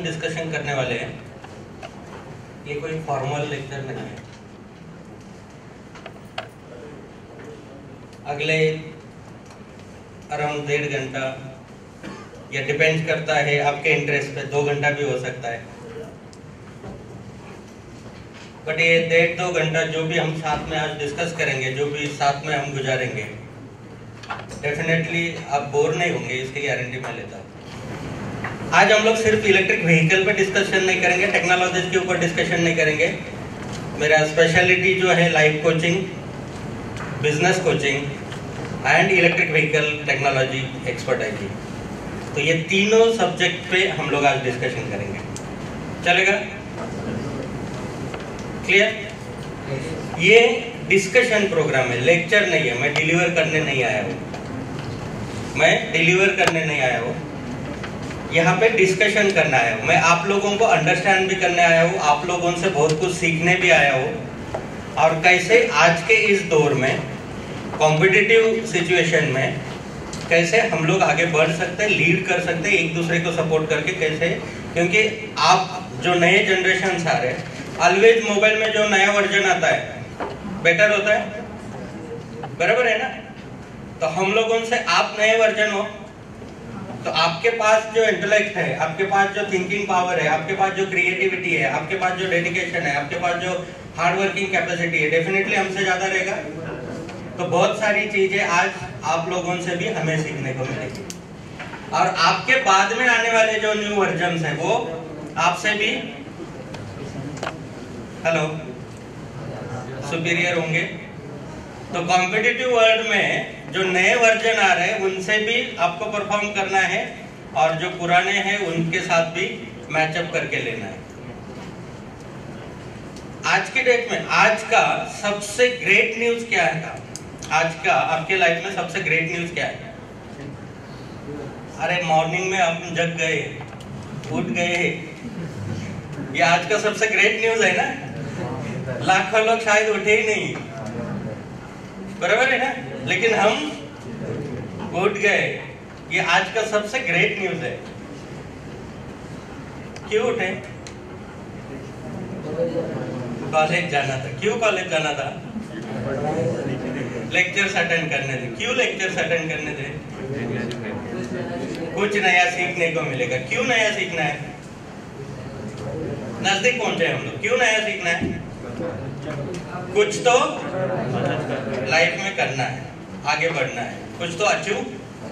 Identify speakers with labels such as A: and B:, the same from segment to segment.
A: Discussion करने वाले हैं ये कोई फॉर्मल लेक्चर नहीं है। अगले अराउंड 1.5 घंटा या डिपेंड करता है आपके इंटरेस्ट पे, 2 घंटा भी हो सकता है। बट ये 1.5-2 घंटा जो भी हम साथ में आज डिस्कस करेंगे, जो भी साथ में हम गुजारेंगे, डेफिनेटली आप बोर नहीं होंगे, इसकी गारंटी मैं लेता हूँ। आज हम लोग सिर्फ इलेक्ट्रिक व्हीकल पे डिस्कशन नहीं करेंगे, टेक्नोलॉजीज के ऊपर डिस्कशन नहीं करेंगे। मेरा स्पेशलिटी जो है life coaching, business coaching and electric vehicle technology expertise. तो ये तीनों सब्जेक्ट पे हम लोग आज डिस्कशन करेंगे, चलेगा? क्लियर? ये डिस्कशन प्रोग्राम है, लेक्चर नहीं है। मैं डिलीवर करने नहीं आया हूँ, यहाँ पे डिस्कशन करना आया हूँ। मैं आप लोगों को अंडरस्टैंड भी करने आया हूँ, आप लोगों से बहुत कुछ सीखने भी आया हूँ। और कैसे आज के इस दौर में कॉम्पिटिटिव सिचुएशन में कैसे हम लोग आगे बढ़ सकते हैं, लीड कर सकते हैं, एक दूसरे को सपोर्ट करके कैसे। क्योंकि आप जो नए जनरेशन आ रहे हैं, ऑलवेज मोबाइल में जो नया वर्जन आता है बेटर होता है, बराबर है ना? तो हम लोगों से आप नए वर्जन हो तो आपके पास जो इंटेलेक्ट है, आपके पास जो थिंकिंग पावर है, आपके पास जो क्रिएटिविटी है, आपके पास जो डेडिकेशन है, आपके पास जो हार्ड वर्किंग कैपेसिटी है, डेफिनेटली हमसे ज्यादा रहेगा। तो बहुत सारी चीजें आज आप लोगों से भी हमें सीखने को मिलेगी। और आपके बाद में आने वाले जो न्यू वर्जन्स हैं वो आपसे भी सुपीरियर होंगे। तो कॉम्पिटिटिव वर्ल्ड में जो नए वर्जन आ रहे हैं उनसे भी आपको परफॉर्म करना है, और जो पुराने हैं उनके साथ भी मैचअप करके लेना है। आज की डेट में आज का सबसे ग्रेट न्यूज क्या है? आज का आपके लाइफ में सबसे ग्रेट न्यूज क्या है? अरे मॉर्निंग में आप जग गए, उठ गए, ये आज का सबसे ग्रेट न्यूज है ना? लाखों लोग शायद उठे ही नहीं, बराबर है ना? लेकिन हम उठ गए, ये आज का सबसे ग्रेट न्यूज है। क्यों उठे? कॉलेज जाना था। क्यों कॉलेज जाना था? लेक्चर्स अटेंड करने थे। क्यों लेक्चर्स अटेंड करने थे? कुछ नया सीखने को मिलेगा। क्यों नया सीखना है? नजदीक पहुंचे हम लोग, क्यों नया सीखना है? कुछ तो लाइफ में करना है, आगे बढ़ना है, कुछ तो अचीव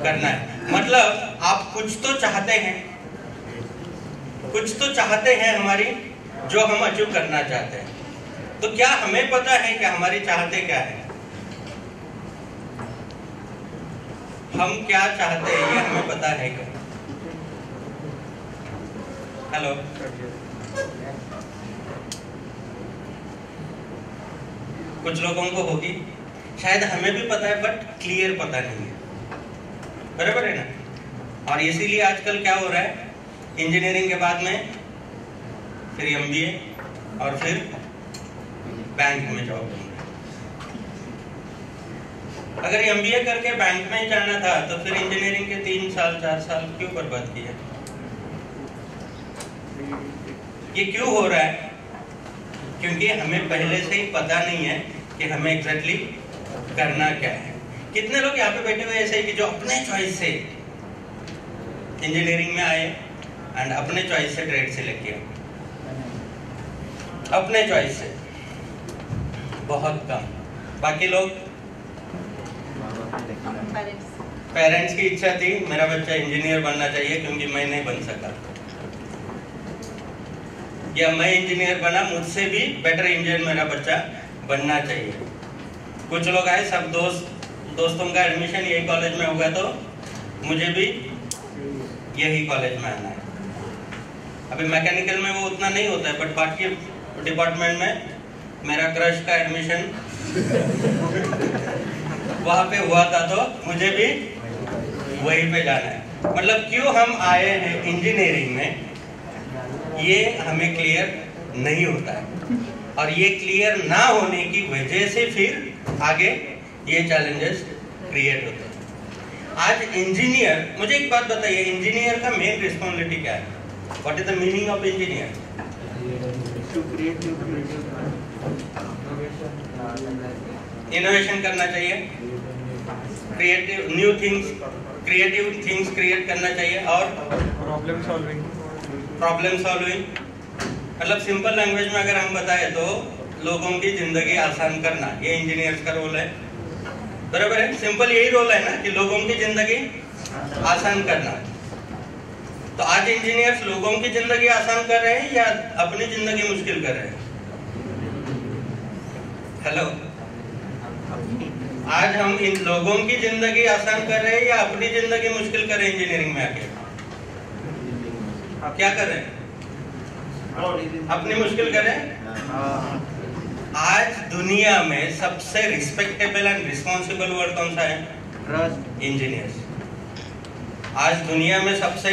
A: करना है। मतलब आप कुछ तो चाहते हैं, कुछ तो चाहते हैं हमारी, जो हम अचीव करना चाहते हैं। तो क्या हमें पता है कि हमारी चाहते क्या है? हम क्या चाहते हैं ये हमें पता है क्या? हेलो, कुछ लोगों को होगी, शायद हमें भी पता है बट क्लियर पता नहीं है, बराबर है ना? और इसीलिए आजकल क्या हो रहा है, इंजीनियरिंग के बाद में फिर एमबीए और फिर बैंक में जॉब करूंगा। अगर एमबीए करके बैंक में ही जाना था तो फिर इंजीनियरिंग के 3 साल 4 साल क्यों बर्बाद किया? ये क्यों हो रहा है? क्योंकि हमें पहले से ही पता नहीं है कि हमें एग्जैक्टली करना क्या है। कितने लोग यहाँ पे बैठे हुए ऐसे ही कि जो अपने चॉइस से इंजीनियरिंग में आए एंड अपने चॉइस से ट्रेड सिलेक्ट किया? अपने चॉइस से बहुत कम। बाकी लोग पेरेंट्स की इच्छा थी मेरा बच्चा इंजीनियर बनना चाहिए क्योंकि मैं नहीं बन सका, या मैं इंजीनियर बना, मुझसे भी बेटर इंजीनियर मेरा बच्चा बनना चाहिए। कुछ लोग आए, सब दोस्तों का एडमिशन यही कॉलेज में होगा तो मुझे भी यही कॉलेज में आना है। अभी मैकेनिकल में वो उतना नहीं होता है, बट बाकी डिपार्टमेंट में मेरा क्रश का एडमिशन वहाँ पे हुआ था तो मुझे भी वहीं पे जाना है। मतलब क्यों हम आए हैं इंजीनियरिंग में, ये हमें क्लियर नहीं होता है, और ये क्लियर ना होने की वजह से फिर आगे ये चैलेंजेस क्रिएट होते हैं। आज इंजीनियर, मुझे एक बात बताइए, इंजीनियर का मेन रिस्पॉन्सिबिलिटी क्या है? What is the meaning of engineer?
B: To create new
A: innovation करना चाहिए, creative new things, creative things create करना चाहिए, और
B: प्रॉब्लम सॉल्विंग।
A: मतलब सिंपल लैंग्वेज में अगर हम बताएं तो लोगों की जिंदगी आसान करना, ये इंजीनियर्स का रोल है। बराबर है, सिंपल यही रोल है ना कि लोगों की जिंदगी आसान करना। तो आज इंजीनियर्स लोगों की जिंदगी आसान कर रहे हैं या अपनी जिंदगी मुश्किल कर रहे हैं? हेलो, आज हम इन लोगों की जिंदगी आसान कर रहे हैं या अपनी जिंदगी मुश्किल कर रहे हैं? इंजीनियरिंग में आके क्या कर रहे हैं? अपनी मुश्किल कर रहे हैं। आज दुनिया में सबसे रिस्पेक्टेबल एंड रिस्पॉन्सिबल वर्ड कौन सा है? इंजीनियर्स। आज दुनिया में सबसे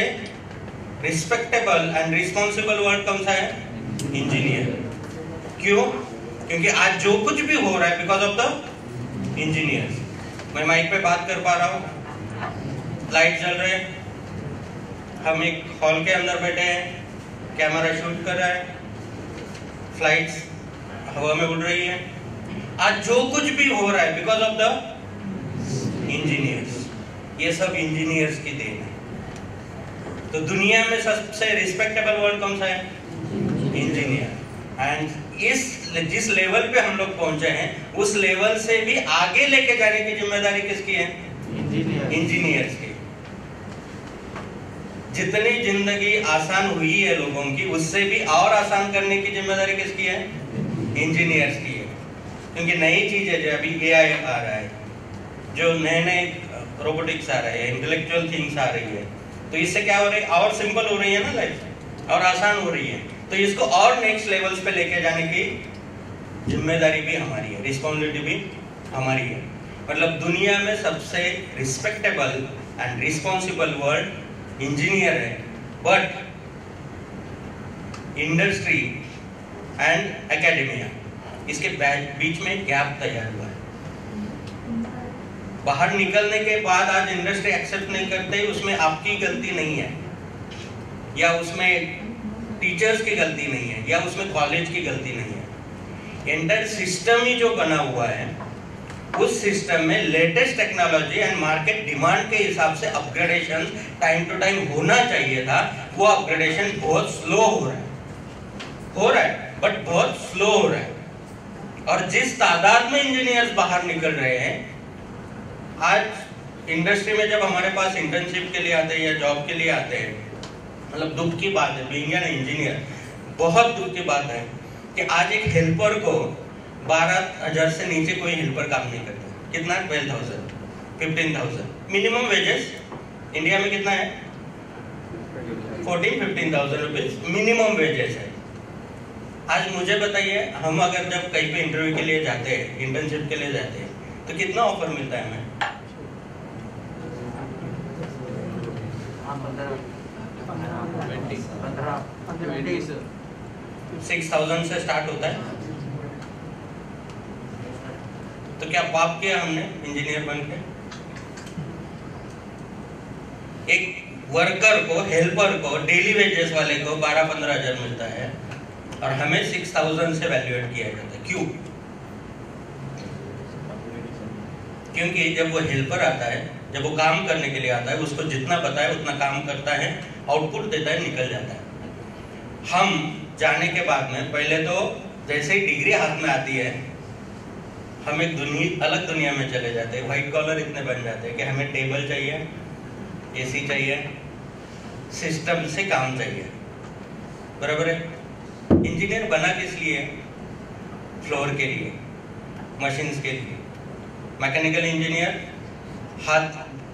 A: रिस्पेक्टेबल एंड रिस्पॉन्सिबल वर्ड कौन सा है? इंजीनियर। क्यों? क्योंकि आज जो कुछ भी हो रहा है बिकॉज ऑफ द इंजीनियर्स। मैं माइक पे बात कर पा रहा हूँ, लाइट जल रहे हैं, हम एक हॉल के अंदर बैठे हैं, कैमरा शूट कर रहा है, फ्लाइट्स हवा में उड़ रही है। आज जो कुछ भी हो रहा है बिकॉज ऑफ द इंजीनियर्स। ये सब इंजीनियर्स की देन है। तो दुनिया में सबसे रिस्पेक्टेबल वर्ड कौन सा है? इंजीनियर। एंड जिस लेवल पे हम लोग पहुंचे हैं उस लेवल से भी आगे लेके जाने की जिम्मेदारी किसकी है? इंजीनियर्स की। जितनी जिंदगी आसान हुई है लोगों की, उससे भी और आसान करने की जिम्मेदारी किसकी है? इंजीनियर्स की है। क्योंकि नई चीजें जो अभी एआई आ रहा है, जो नए नए रोबोटिक्स आ रहे हैं, इंटेलेक्चुअल थिंग्स आ रही है, तो इससे क्या हो रही है? और सिंपल हो रही है ना लाइफ, और आसान हो रही है। तो इसको और नेक्स्ट लेवल्स पे लेके जाने की जिम्मेदारी भी हमारी है, रिस्पॉन्सिबिलिटी भी हमारी है। मतलब दुनिया में सबसे respectable and responsible word engineer है, बट इंडस्ट्री एंड एकेडमिया, इसके बीच में गैप तैयार हुआ है। बाहर निकलने के बाद आज इंडस्ट्री एक्सेप्ट नहीं करते, उसमें आपकी गलती नहीं है, या उसमें टीचर्स की गलती नहीं है, या उसमें कॉलेज की गलती नहीं है। एंटायर सिस्टम ही जो बना हुआ है, उस सिस्टम में latest technology and market demand के हिसाब से अपग्रेडेशन टाइम टू टाइम होना चाहिए था। वो अपग्रेडेशन बहुत स्लो हो रहा है, बट बहुत स्लो हो रहा है। और जिस तादाद में इंजीनियर्स बाहर निकल रहे हैं, आज इंडस्ट्री में जब हमारे पास इंटर्नशिप के लिए आते हैं या जॉब के लिए आते हैं, मतलब दुख की बात है, बीइंग एन इंजीनियर बहुत दुख की बात है कि आज एक हेल्पर को 12,000 से नीचे कोई हेल्पर काम नहीं करता। कितना? 12,000, 15,000 मिनिमम वेजेस इंडिया में कितना है? 14-15,000 रुपीज मिनिमम वेजेस है। आज मुझे बताइए, हम अगर जब कहीं पे इंटरव्यू के लिए जाते हैं, इंटर्नशिप के लिए जाते हैं, तो कितना ऑफर मिलता है हमें? 6,000 से स्टार्ट होता है। तो क्या पाप किया हमने इंजीनियर बन के? एक वर्कर को, हेल्पर को, डेली वेजेस वाले को 12-15 हजार मिलता है और हमें 6,000 से वैल्यूएट किया जाता है। क्यों? क्योंकि जब वो हेल्पर आता है, जब वो काम करने के लिए आता है, उसको जितना पता है उतना काम करता है, आउटपुट देता है, निकल जाता है। हम जाने के बाद में पहले तो जैसे ही डिग्री हाथ में आती है, हम एक अलग दुनिया में चले जाते हैं। व्हाइट कॉलर इतने बन जाते हैं कि हमें टेबल चाहिए, एसी चाहिए, सिस्टम से काम चाहिए। बराबर है? इंजीनियर बना किस लिए? फ्लोर के लिए, मशीन्स के लिए। मैकेनिकल इंजीनियर हाथ,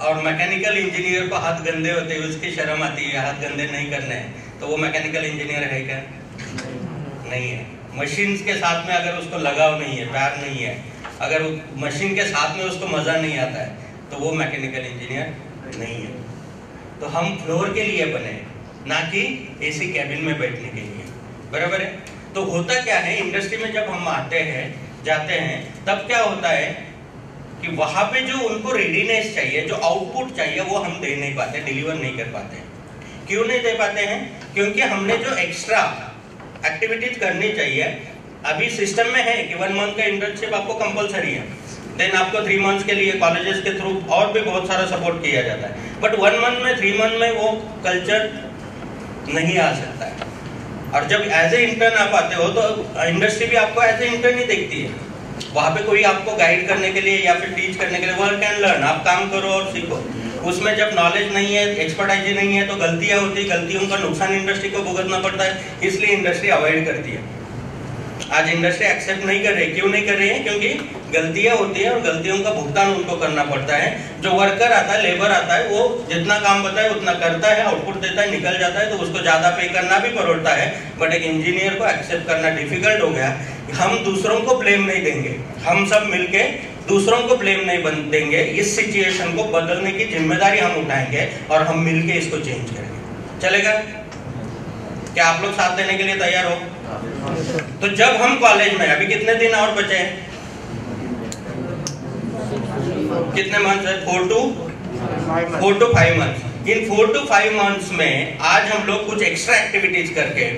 A: और मैकेनिकल इंजीनियर को हाथ गंदे होते हैं, उसकी शर्म आती है, हाथ गंदे नहीं करने हैं, तो वो मैकेनिकल इंजीनियर है क्या? नहीं है। मशीन्स के साथ में अगर उसको लगाव नहीं है, प्यार नहीं है, अगर मशीन के साथ में उसको मजा नहीं आता है, तो वो मैकेनिकल इंजीनियर नहीं है। तो हम फ्लोर के लिए बने, ना कि एसी कैबिन में बैठने के लिए। बराबर है? तो होता क्या है, इंडस्ट्री में जब हम आते हैं, जाते हैं, तब क्या होता है कि वहां पे जो उनको रेडीनेस चाहिए, जो आउटपुट चाहिए, वो हम दे नहीं पाते, डिलीवर नहीं कर पाते। क्यों नहीं दे पाते हैं? क्योंकि हमने जो एक्स्ट्रा एक्टिविटीज करनी चाहिए, अभी सिस्टम में है कि 1 मंथ का इंटर्नशिप आपको कंपलसरी है, देन आपको 3 मंथ्स के लिए कॉलेजेस के थ्रू और भी बहुत सारा सपोर्ट किया जाता है, बट 1 मंथ में 3 मंथ में वो कल्चर नहीं आ सकता है। और जब एज ए इंटर्न आप आते हो तो इंडस्ट्री भी आपको एज ए इंटर्न ही देखती है, वहाँ पे कोई आपको गाइड करने के लिए या फिर टीच करने के लिए, वर्क एंड लर्न, आप काम करो और सीखो। उसमें जब नॉलेज नहीं है, एक्सपर्टाइज नहीं है, तो गलतियाँ होती है, गलतियों का नुकसान इंडस्ट्री को भुगतना पड़ता है, इसलिए इंडस्ट्री अवॉइड करती है। आज इंडस्ट्री एक्सेप्ट नहीं कर रही, क्यों नहीं कर रही है? क्योंकि गलतियां होती है और गलतियों का भुगतान उनको करना पड़ता है। जो वर्कर आता है, लेबर आता है, वो जितना काम बताए उतना करता है, आउटपुट देता है, निकल जाता है, तो उसको ज्यादा पे करना भी पड़ता है। बट एक इंजीनियर को एक्सेप्ट करना डिफिकल्ट हो गया। हम दूसरों को ब्लेम नहीं देंगे, हम सब मिलके दूसरों को ब्लेम नहीं देंगे, इस सिचुएशन को बदलने की जिम्मेदारी हम उठाएंगे और हम मिलके इसको चेंज करेंगे। चलेगा? क्या आप लोग साथ देने के लिए तैयार हो? तो जब हम कॉलेज में, अभी कितने दिन और बचे हैं? कितने मंथ्स है? 4 to 5 months. In 4 to 5 months में आज हम लोग कुछ एक्स्ट्रा एक्टिविटीज करके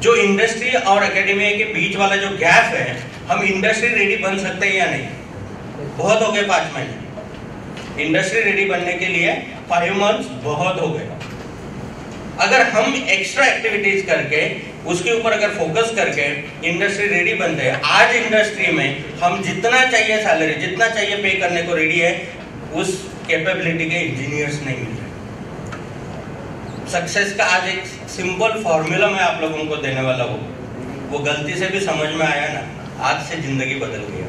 A: जो इंडस्ट्री और एकेडमिया के बीच वाला जो गैप है, हम इंडस्ट्री रेडी बन सकते हैं या नहीं? बहुत हो गए 5 महीने। इंडस्ट्री रेडी बनने के लिए 5 मंथ्स बहुत हो गए। अगर हम एक्स्ट्रा एक्टिविटीज करके उसके ऊपर अगर फोकस करके इंडस्ट्री रेडी बनते हैं, आज इंडस्ट्री में हम जितना चाहिए सैलरी, जितना चाहिए पे करने को रेडी है, उस कैपेबिलिटी के इंजीनियर्स नहीं मिल रहे। सक्सेस का आज एक सिंपल फॉर्मूला मैं आप लोगों को देने वाला हूँ, वो गलती से भी समझ में आया ना, आज से जिंदगी बदल गया।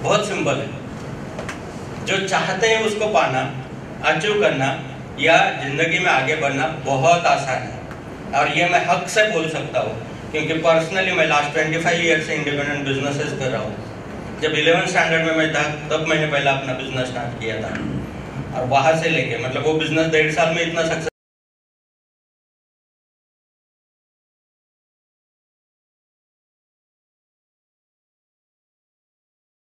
A: बहुत सिंपल है। जो चाहते हैं उसको पाना, अचीव करना या जिंदगी में आगे बढ़ना बहुत आसान है। और ये मैं हक से बोल सकता हूँ, क्योंकि पर्सनली मैं लास्ट 25 ईयर से इंडिपेंडेंट बिजनेसेस कर रहा हूँ। जब 11th स्टैंडर्ड में मैं था, तब मैंने पहला अपना बिजनेस स्टार्ट किया था, और वहाँ से लेके मतलब वो बिजनेस 1.5 साल में इतना सक्सेस